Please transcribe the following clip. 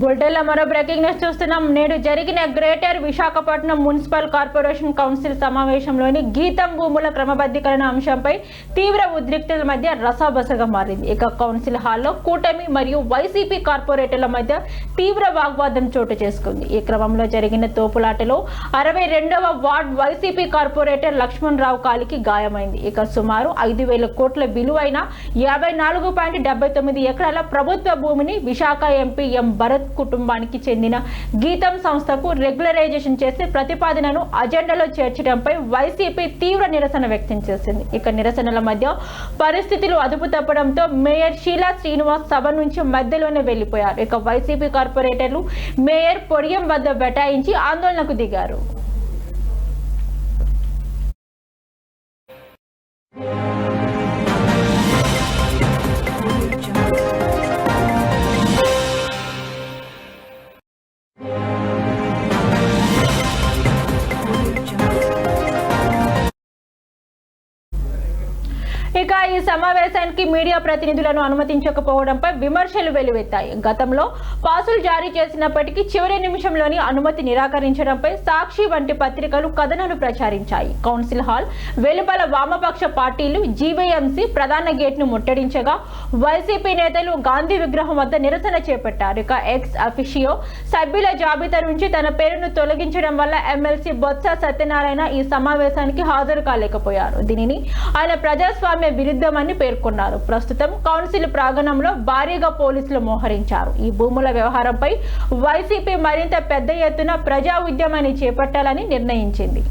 బుల్టెన్లో మరో breaking news చూస్తున్నాం. నేడు జరిగిన greater Visakhapatnam municipal corporation council సమావేశంలోని గీతం భూముల క్రమబద్ధీకరణ అంశంపై తీవ్ర ఉద్రిక్తతల మధ్య రసాబసగా మారింది. ఇక కౌన్సిల్ హాల్లో కూటమి మరియు వైసీపీ కార్పొరేటర్ల మధ్య తీవ్ర వాగ్వాదం చోటు చేసుకుంది. ఈ క్రమంలో జరిగిన తోపులాటలో 62వ వార్డ్ వైసీపీ కార్పొరేటర్ లక్ష్మణ్ రావు కాలికి గాయమైంది. ఇక సుమారు 5,000 కోట్ల విలువైన 54.79 ఎకరాల ప్రభుత్వ భూమిని విశాఖ ఎంపీ ఎం భరత్ కుటుంబానికి చెందిన గీతం సంస్థకు రెగ్యులరైజేషన్ చేసే ప్రతిపాదనను అజెండాలో చేర్చడంపై వైసీపీ తీవ్ర నిరసన వ్యక్తం చేసింది. ఇక నిరసనల మధ్య పరిస్థితులు అదుపు తప్పడంతో మేయర్ షీలా శ్రీనివాస్ సభ నుంచి మధ్యలోనే వెళ్లిపోయారు. ఇక వైసీపీ కార్పొరేటర్లు మేయర్ పొడియం వద్ద బైఠాయించి ఆందోళనకు దిగారు. ఇక ఈ సమావేశానికి మీడియా ప్రతినిధులను అనుమతించకపోవడంపై విమర్శలు వెల్లువెత్తాయి. గతంలో పాసులు జారీ చేసినప్పటికీ చివరి నిమిషంలోని అనుమతి నిరాకరించడంపై సాక్షి వంటి పత్రికలు కథనాలు ప్రచారించాయి. కౌన్సిల్ హాల్ వెలుపల వామపక్ష పార్టీలు జీవీఎంసీ ప్రధాన గేట్ను ముట్టడించగా వైసీపీ నేతలు గాంధీ విగ్రహం వద్ద నిరసన చేపట్టారు. ఇక ఎక్స్ అఫిషియో సభ్యుల జాబితా నుంచి తన పేరును తొలగించడం వల్ల ఎమ్మెల్సీ బొత్స సత్యనారాయణ ఈ సమావేశానికి హాజరు కాలేకపోయారు. దీనిని ఆయన ప్రజాస్వామ్య విరుద్ధమని పేర్కొన్నారు. ప్రస్తుతం కౌన్సిల్ ప్రాంగణంలో భారీగా పోలీసులు మోహరించారు. ఈ భూముల వ్యవహారంపై వైసీపీ మరింత పెద్ద ఎత్తున ప్రజా ఉద్యమాన్ని చేపట్టాలని నిర్ణయించింది.